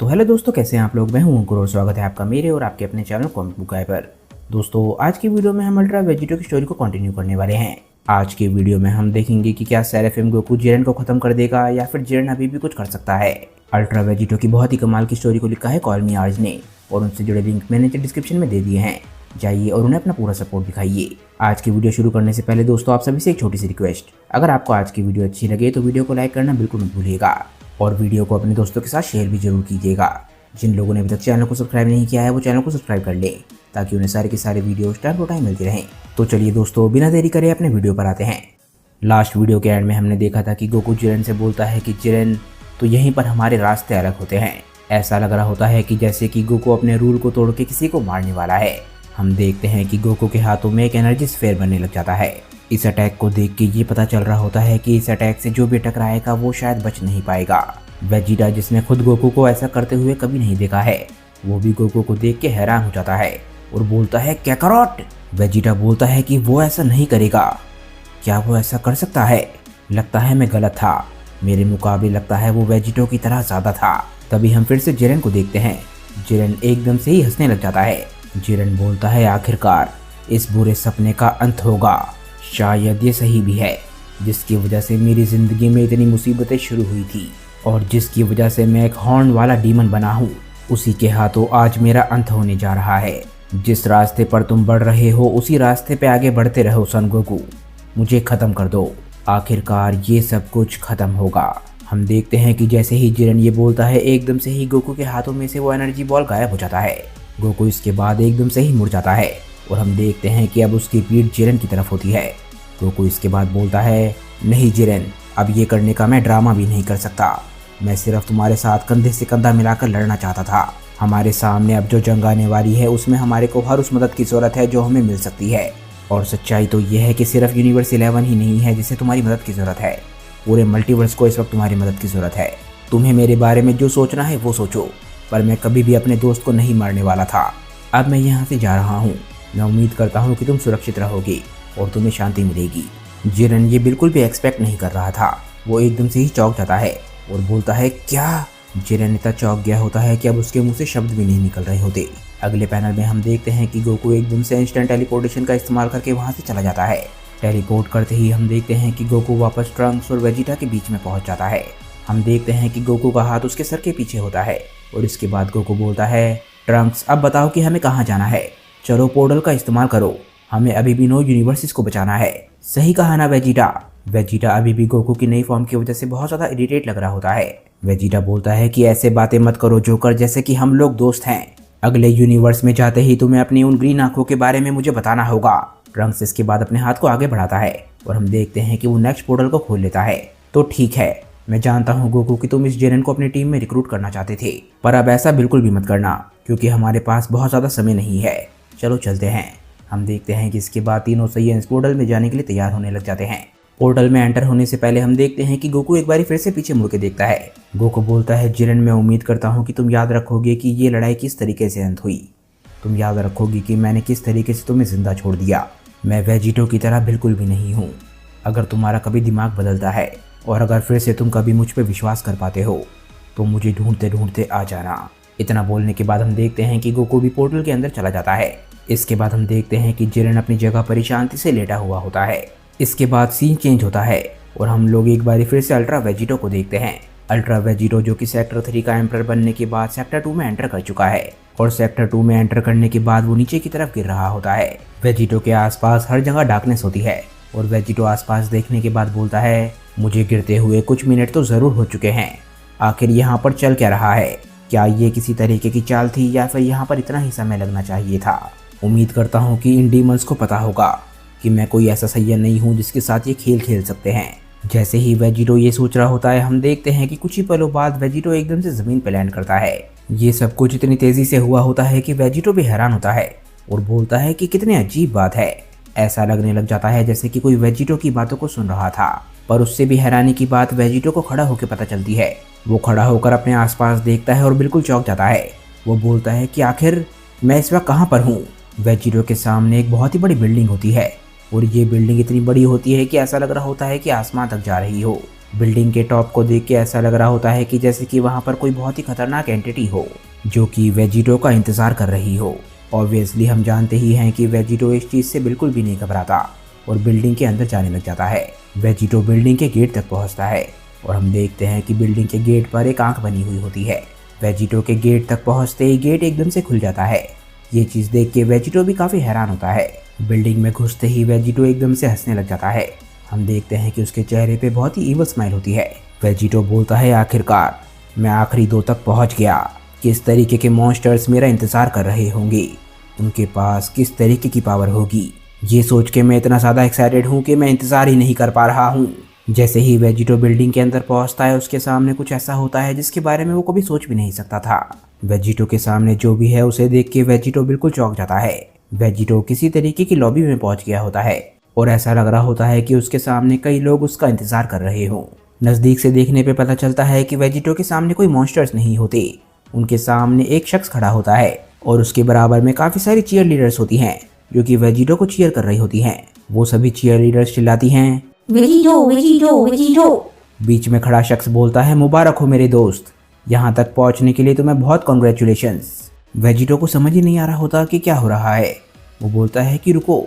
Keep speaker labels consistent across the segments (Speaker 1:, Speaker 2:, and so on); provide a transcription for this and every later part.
Speaker 1: तो हेलो दोस्तों, कैसे हैं आप लोग। मैं हूं अंकुर और स्वागत है आपका मेरे और आपके अपने चैनल कॉमिक बुक गाय पर। दोस्तों, आज की वीडियो में हम अल्ट्रा वेजिटो की स्टोरी को कंटिन्यू करने वाले हैं। आज की वीडियो में हम देखेंगे कि क्या सेराफिम गोकू जिरेन को खत्म कर देगा या फिर जिरेन अभी भी कुछ कर सकता है। अल्ट्रा वेजिटो की बहुत ही कमाल की स्टोरी को लिखा है कॉल मी आर्ज ने, और उनसे जुड़े लिंक मैंने डिस्क्रिप्शन में दे दिए हैं। जाइए और उन्हें अपना पूरा सपोर्ट दिखाइए। आज की वीडियो शुरू करने से पहले दोस्तों, आप सभी से एक छोटी सी रिक्वेस्ट, अगर आपको आज की वीडियो अच्छी लगे तो वीडियो को लाइक करना बिल्कुल मत भूलिएगा और वीडियो को अपने दोस्तों के साथ शेयर भी जरूर कीजिएगा। जिन लोगों ने अभी तक चैनल को सब्सक्राइब नहीं किया है वो चैनल को सब्सक्राइब कर ले ताकि उन्हें सारे के सारे वीडियोस टाइम टू टाइम मिलती रहें। तो चलिए दोस्तों, बिना देरी करे अपने वीडियो पर आते हैं। लास्ट वीडियो के एंड में हमने देखा था कि गोकू जिरेन से बोलता है कि जिरेन, तो यहीं पर हमारे रास्ते अलग होते हैं। ऐसा लग रहा होता है कि जैसे कि गोकू अपने रूल को तोड़ के किसी को मारने वाला है। हम देखते हैं कि गोकू के हाथों में एक एनर्जी स्फीयर बनने लग जाता है। इस अटैक को देख के ये पता चल रहा होता है कि इस अटैक से जो भी टकराएगा वो शायद बच नहीं पाएगा। वेजिटा, जिसने खुद गोकू को ऐसा करते हुए कभी नहीं देखा है, वो भी गोकू को देख के हैरान हो जाता है और बोलता है कैकारोट। वेजिटा बोलता है कि वो ऐसा नहीं करेगा। क्या वो ऐसा कर सकता है? लगता है मैं गलत था। मेरे मुकाबले लगता है वो वेजिटो की तरह ज़्यादा था। तभी हम फिर से जिरेन को देखते हैं। जिरेन एकदम से ही हंसने लग जाता है। जिरेन बोलता है आखिरकार इस बुरे सपने का अंत होगा। शायद ये सही भी है, जिसकी वजह से मेरी ज़िंदगी में इतनी मुसीबतें शुरू हुई थी और जिसकी वजह से मैं एक हॉर्न वाला डीमन बना हूँ, उसी के हाथों आज मेरा अंत होने जा रहा है। जिस रास्ते पर तुम बढ़ रहे हो उसी रास्ते पे आगे बढ़ते रहो सन गोकू। मुझे ख़त्म कर दो, आखिरकार ये सब कुछ ख़त्म होगा। हम देखते हैं कि जैसे ही जिरेन ये बोलता है, एकदम से ही गोकू के हाथों में से वो एनर्जी बॉल गायब हो जाता है। गोकू इसके बाद एकदम से ही मुड़ जाता है और हम देखते हैं कि अब उसकी पीठ जिरेन की तरफ होती है। गोकू इसके बाद बोलता है, नहीं जिरेन, अब ये करने का मैं ड्रामा भी नहीं कर सकता। मैं सिर्फ तुम्हारे साथ कंधे से कंधा मिलाकर लड़ना चाहता था। हमारे सामने अब जो जंग आने वाली है उसमें हमारे को हर उस मदद की ज़रूरत है जो हमें मिल सकती है। और सच्चाई तो यह है कि सिर्फ यूनिवर्स 11 ही नहीं है जिसे तुम्हारी मदद की ज़रूरत है। पूरे मल्टीवर्स को इस वक्त तुम्हारी मदद की ज़रूरत है। तुम्हें मेरे बारे में जो सोचना है वो सोचो, पर मैं कभी भी अपने दोस्त को नहीं मारने वाला था। अब मैं यहाँ से जा रहा हूँ। मैं उम्मीद करता हूँ कि तुम सुरक्षित रहोगे और तुम्हें शांति मिलेगी। जिरेन ये बिल्कुल भी एक्सपेक्ट नहीं कर रहा था। वो एकदम से ही चौंक जाता है और बोलता है क्या? जिरेन इतना चौंक गया होता है कि अब उसके मुंह से शब्द भी नहीं निकल रहे होते। अगले पैनल में हम देखते हैं कि गोकू एकदम से इंस्टेंट टेलीपोर्टेशन का इस्तेमाल करके वहां से चला जाता है। टेलीपोर्ट करते ही हम देखते हैं कि गोकू वापस ट्रंक्स और वेजिटा के बीच में पहुंच जाता है। हम देखते हैं कि गोकू का हाथ उसके सर के पीछे होता है और इसके बाद गोकू बोलता है, ट्रंक्स, अब बताओ कि हमें कहाँ जाना है। चलो पोर्टल का इस्तेमाल करो, हमें अभी भी 9 यूनिवर्सिस को बचाना है। सही कहा ना वेजिटा? वेजिटा अभी भी गोकू की नई फॉर्म की वजह से बहुत ज़्यादा इरिटेट लग रहा होता है। वेजिटा बोलता है कि ऐसे बातें मत करो जोकर, जैसे कि हम लोग दोस्त हैं। अगले यूनिवर्स में जाते ही तुम्हें अपनी उन ग्रीन आंखों के बारे में मुझे बताना होगा। ट्रंक्स इसके बाद अपने हाथ को आगे बढ़ाता है और हम देखते हैं कि वो नेक्स्ट पोर्टल को खोल लेता है। तो ठीक है, मैं जानता हूँ गोकू कि तुम इस जिरेन को अपनी टीम में रिक्रूट करना चाहते थे, पर अब ऐसा बिल्कुल भी मत करना क्योंकि हमारे पास बहुत ज़्यादा समय नहीं है। चलो चलते हैं। हम देखते हैं कि इसके बाद तीनों सैयंस पोर्टल में जाने के लिए तैयार होने लग जाते हैं। पोर्टल में एंटर होने से पहले हम देखते हैं कि गोकू एक बार फिर से पीछे मुड़ के देखता है। गोकू बोलता है, जिरेन, मैं उम्मीद करता हूँ कि तुम याद रखोगे कि ये लड़ाई किस तरीके से अंत हुई। तुम याद रखोगे कि मैंने किस तरीके से तुम्हें जिंदा छोड़ दिया। मैं वेजिटो की तरह बिल्कुल भी नहीं हूँ। अगर तुम्हारा कभी दिमाग बदलता है और अगर फिर से तुम कभी मुझ पर विश्वास कर पाते हो तो मुझे ढूंढते ढूंढते आ जाना। इतना बोलने के बाद हम देखते हैं कि गोकू भी पोर्टल के अंदर चला जाता है। इसके बाद हम देखते हैं कि जिरेन अपनी जगह पर शांति से लेटा हुआ होता है। इसके बाद सीन चेंज होता है और हम लोग एक बार फिर से अल्ट्रा वेजिटो को देखते हैं। अल्ट्रा वेजिटो जो कि सेक्टर 3 का एम्पर बनने के बाद सेक्टर 2 में एंटर कर चुका है और सेक्टर 2 में एंटर करने के बाद वो नीचे की तरफ गिर रहा होता है। वेजिटो के आसपास हर जगह डार्कनेस होती है और वेजिटो आसपास देखने के बाद बोलता है, मुझे गिरते हुए कुछ मिनट तो ज़रूर हो चुके हैं। आखिर यहाँ पर चल क्या रहा है? क्या ये किसी तरीके की चाल थी या फिर यहाँ पर इतना ही समय लगना चाहिए था? उम्मीद करता हूँ कि इन डीमंस को पता होगा कि मैं कोई ऐसा सैयन नहीं हूँ जिसके साथ ये खेल खेल सकते हैं। जैसे ही वेजिटो ये सोच रहा होता है, हम देखते हैं कि कुछ ही पलों बाद वेजिटो एकदम से ज़मीन पर लैंड करता है। ये सब कुछ इतनी तेज़ी से हुआ होता है कि वेजिटो भी हैरान होता है और बोलता है कि कितनी अजीब बात है। ऐसा लगने लग जाता है जैसे कि कोई वेजिटो की बातों को सुन रहा था, पर उससे भी हैरानी की बात वेजिटो को खड़ा होकर पता चलती है। वो खड़ा होकर अपने आसपास देखता है और बिल्कुल चौंक जाता है। वो बोलता है कि आखिर मैं इस वक्त कहाँ पर हूँ? वेजिटो के सामने एक बहुत ही बड़ी बिल्डिंग होती है और ये बिल्डिंग इतनी बड़ी होती है कि ऐसा लग रहा होता है कि आसमान तक जा रही हो। बिल्डिंग के टॉप को देख के ऐसा लग रहा होता है कि जैसे कि वहाँ पर कोई बहुत ही खतरनाक एंटिटी हो जो कि वेजिटो का इंतजार कर रही हो। ऑब्वियसली हम जानते ही हैं कि वेजिटो इस चीज़ से बिल्कुल भी नहीं घबराता और बिल्डिंग के अंदर जाने लग जाता है। वेजिटो बिल्डिंग के गेट तक पहुंचता है और हम देखते हैं कि बिल्डिंग के गेट पर एक आंख बनी हुई होती है। वेजिटो के गेट तक पहुंचते ही गेट एकदम से खुल जाता है। ये चीज़ देख के वेजिटो भी काफ़ी हैरान होता है। बिल्डिंग में घुसते ही वेजिटो एकदम से हंसने लग जाता है। हम देखते हैं कि उसके चेहरे पे बहुत ही ईवल स्माइल होती है। वेजिटो बोलता है, आखिरकार मैं आखिरी 2 तक पहुंच गया। किस तरीके के मॉन्स्टर्स मेरा इंतज़ार कर रहे होंगे, उनके पास किस तरीके की पावर होगी, ये सोच के मैं इतना ज़्यादा एक्साइटेड हूँ कि मैं इंतज़ार ही नहीं कर पा रहा हूँ। जैसे ही वेजिटो बिल्डिंग के अंदर पहुँचता है उसके सामने कुछ ऐसा होता है जिसके बारे में वो कभी सोच भी नहीं सकता था। वेजिटो के सामने जो भी है उसे देख के वेजिटो बिल्कुल चौंक जाता है। वेजिटो किसी तरीके की लॉबी में पहुँच गया होता है और ऐसा लग रहा होता है कि उसके सामने कई लोग उसका इंतज़ार कर रहे हों। नज़दीक से देखने पे पता चलता है कि वेजिटो के सामने कोई मॉन्स्टर्स नहीं होते, उनके सामने एक शख्स खड़ा होता है और उसके बराबर में काफ़ी सारी चीयर लीडर्स होती हैं जो कि वेजिटो को चीयर कर रही होती हैं। वो सभी चीयर लीडर्स चिल्लाती हैं,
Speaker 2: वेजिटो वेजिटो वेजिटो।
Speaker 1: बीच में खड़ा शख्स बोलता है, मुबारक हो मेरे दोस्त, यहाँ तक पहुँचने के लिए तुम्हें बहुत कॉन्ग्रेचुलेशंस। वेजिटो को समझ ही नहीं आ रहा होता कि क्या हो रहा है। वो बोलता है कि रुको,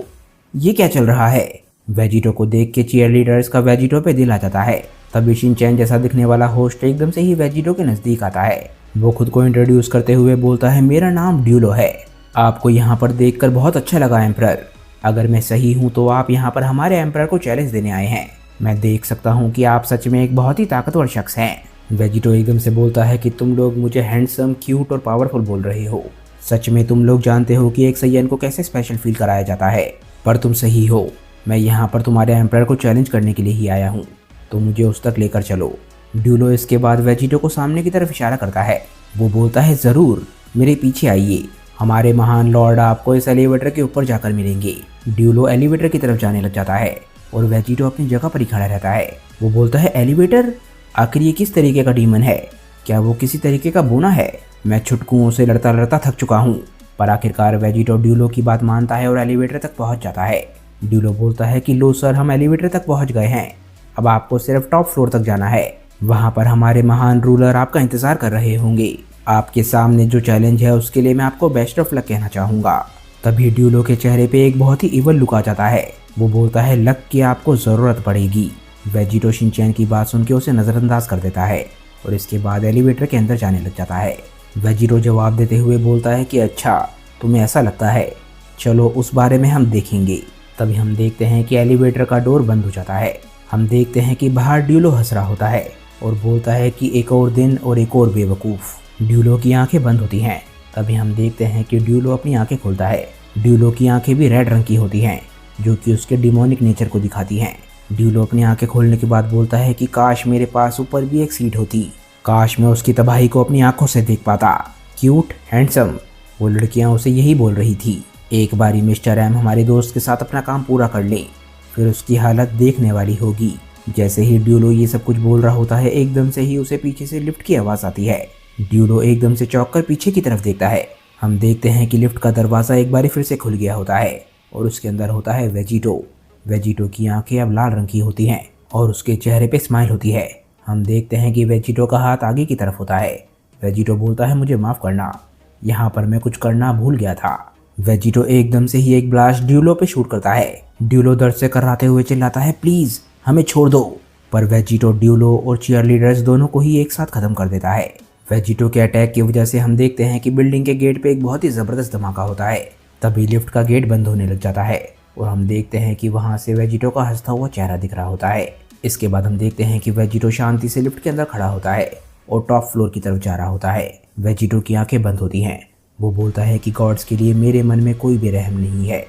Speaker 1: ये क्या चल रहा है। वेजिटो को देख के चीयर लीडर्स का वेजिटो पे दिल आ जाता है। तभी शिनचैन जैसा दिखने वाला होस्ट एकदम से ही वेजिटो के नज़दीक आता है। वो खुद को इंट्रोड्यूस करते हुए बोलता है, मेरा नाम ड्यूलो है, आपको यहाँ पर देखकर बहुत अच्छा लगा एम्परर। अगर मैं सही हूँ तो आप यहाँ पर हमारे एम्परर को चैलेंज देने आए हैं। मैं देख सकता हूँ कि आप सच में एक बहुत ही ताकतवर शख्स हैं। वेजिटो एकदम से बोलता है कि तुम लोग मुझे हैंडसम, क्यूट और पावरफुल बोल रहे हो। सच में तुम लोग जानते हो कि एक सैयन को कैसे स्पेशल फील कराया जाता है। पर तुम सही हो, मैं यहाँ पर तुम्हारे एम्परर को चैलेंज करने के लिए ही आया हूँ, तो मुझे उस तक लेकर चलो। ड्यूलो इसके बाद वेजिटो को सामने की तरफ इशारा करता है। वो बोलता है, ज़रूर, मेरे पीछे आइए, हमारे महान लॉर्ड आपको इस एलिवेटर के ऊपर जाकर मिलेंगे। ड्यूलो एलिवेटर की तरफ जाने लग जाता है और वेजिटो अपनी जगह पर ही खड़ा रहता है। वो बोलता है, एलिवेटर? आखिर ये किस तरीके का डीमन है? क्या वो किसी तरीके का बोना है? मैं छुटकुओं से लड़ता लड़ता थक चुका हूँ। पर आखिरकार वेजिटो ड्यूलो की बात मानता है और एलिवेटर तक पहुँच जाता है। ड्यूलो बोलता है कि लो सर, हम एलिवेटर तक पहुँच गए हैं, अब आपको सिर्फ टॉप फ्लोर तक जाना है। वहाँ पर हमारे महान रूलर आपका इंतज़ार कर रहे होंगे। आपके सामने जो चैलेंज है उसके लिए मैं आपको बेस्ट ऑफ लक कहना चाहूँगा। तभी ड्यूलो के चेहरे पे एक बहुत ही इवल लुक आ जाता है। वो बोलता है, लक की आपको ज़रूरत पड़ेगी। वेजिटो शिनचैन की बात सुन के उसे नज़रअंदाज कर देता है और इसके बाद एलिवेटर के अंदर जाने लग जाता है। वेजिटो जवाब देते हुए बोलता है कि अच्छा, तुम्हें ऐसा लगता है, चलो उस बारे में हम देखेंगे। तभी हम देखते हैं कि एलिवेटर का डोर बंद हो जाता है। हम देखते हैं कि बाहर ड्यूलो हंस रहा होता है और बोलता है कि एक और दिन और एक और बेवकूफ़। ड्यूलो की आंखें बंद होती हैं। तभी हम देखते हैं कि ड्यूलो अपनी आंखें खोलता है। ड्यूलो की आंखें भी रेड रंग की होती हैं जो कि उसके डिमोनिक नेचर को दिखाती हैं। ड्यूलो अपनी आंखें खोलने के बाद बोलता है कि काश मेरे पास ऊपर भी एक सीट होती, काश मैं उसकी तबाही को अपनी आंखों से देख पाता। क्यूट, हैंडसम, वो लड़कियां उसे यही बोल रही थी। एक बारी मिस्टर एम हमारे दोस्त के साथ अपना काम पूरा कर ले, फिर उसकी हालत देखने वाली होगी। जैसे ही ड्यूलो ये सब कुछ बोल रहा होता है, एकदम से ही उसे पीछे से लिफ्ट की आवाज़ आती है। ड्यूलो एकदम से चौंक कर पीछे की तरफ देखता है। हम देखते हैं कि लिफ्ट का दरवाज़ा एक बार फिर से खुल गया होता है और उसके अंदर होता है वेजिटो। वेजिटो की आंखें अब लाल रंग की होती हैं और उसके चेहरे पे स्माइल होती है। हम देखते हैं कि वेजिटो का हाथ आगे की तरफ होता है। वेजिटो बोलता है, मुझे माफ़ करना, यहाँ पर मैं कुछ करना भूल गया था। वेजिटो एकदम से ही एक ब्लास्ट ड्यूलो पे शूट करता है। ड्यूलो दर्द से कराते हुए चिल्लाता है, प्लीज़ हमें छोड़ दो। पर वेजिटो ड्यूलो और चीयर लीडर्स दोनों को ही एक साथ ख़त्म कर देता है। वेजिटो के अटैक की वजह से हम देखते हैं कि बिल्डिंग के गेट पे एक बहुत ही ज़बरदस्त धमाका होता है। तभी लिफ्ट का गेट बंद होने लग जाता है और हम देखते हैं कि वहाँ से वेजिटो का हंसता हुआ चेहरा दिख रहा होता है। इसके बाद हम देखते हैं कि वेजिटो शांति से लिफ्ट के अंदर खड़ा होता है और टॉप फ्लोर की तरफ जा रहा होता है। वेजिटो की आंखें बंद होती हैं। वो बोलता है कि गॉड्स के लिए मेरे मन में कोई भी रहम नहीं है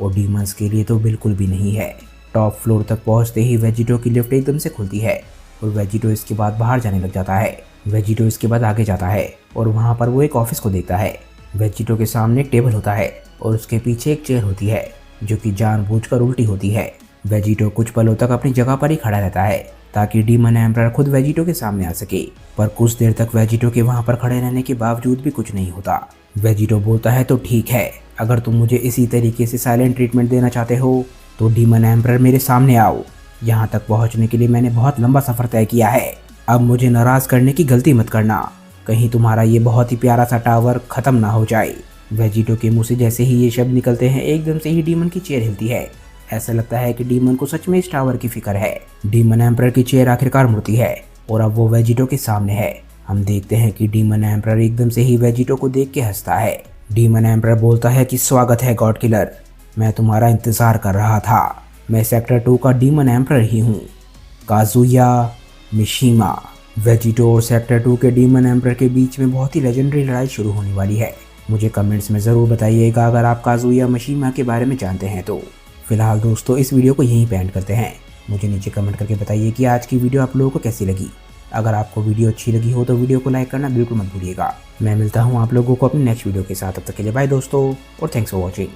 Speaker 1: और डीमंस के लिए तो बिल्कुल भी नहीं है। टॉप फ्लोर तक पहुंचते ही वेजिटो की लिफ्ट एकदम से खुलती है और वेजिटो इसके बाद बाहर जाने लग जाता है। वेजिटो इसके बाद आगे जाता है और वहाँ पर वो एक ऑफिस को देखता है। वेजिटो के सामने एक टेबल होता है और उसके पीछे एक चेयर होती है जो कि जानबूझकर उल्टी होती है। वेजिटो कुछ पलों तक अपनी जगह पर ही खड़ा रहता है ताकि डीमन एम्परर खुद वेजिटो के सामने आ सके, पर कुछ देर तक वेजिटो के वहाँ पर खड़े रहने के बावजूद भी कुछ नहीं होता। वेजिटो बोलता है, तो ठीक है, अगर तुम मुझे इसी तरीके से साइलेंट ट्रीटमेंट देना चाहते हो तो डीमन एम्परर मेरे सामने आओ। यहाँ तक पहुँचने के लिए मैंने बहुत लंबा सफ़र तय किया है। अब मुझे नाराज़ करने की गलती मत करना, कहीं तुम्हारा ये बहुत ही प्यारा सा टावर ख़त्म ना हो जाए। वेजिटो के मुंह से जैसे ही ये शब्द निकलते हैं, एकदम से ही डीमन की चेयर हिलती है। ऐसा लगता है कि डीमन को सच में इस टावर की फिक्र है। डीमन एम्परर की चेयर आखिरकार मुड़ती है और अब वो वेजिटो के सामने है। हम देखते हैं कि डीमन एम्परर एकदम से ही वेजिटो को देख के हंसता है। डीमन एम्परर बोलता है कि स्वागत है गॉड किलर, मैं तुम्हारा इंतजार कर रहा था। मैं सेक्टर 2 का डीमन एम्परर ही हूँ, काजुया मिशिमा। वेजिटो और सेक्टर 2 के डीमन एम्परर के बीच में बहुत ही लेजेंडरी लड़ाई शुरू होने वाली है। मुझे कमेंट्स में ज़रूर बताइएगा अगर आप काजुया मिशिमा के बारे में जानते हैं तो। फिलहाल दोस्तों इस वीडियो को यहीं पे एंड करते हैं। मुझे नीचे कमेंट करके बताइए कि आज की वीडियो आप लोगों को कैसी लगी। अगर आपको वीडियो अच्छी लगी हो तो वीडियो को लाइक करना बिल्कुल मत भूलिएगा। मैं मिलता हूँ आप लोगों को अपनी नेक्स्ट वीडियो के साथ। तब तक के लिए बाय दोस्तों और थैंक्स फॉर वॉचिंग।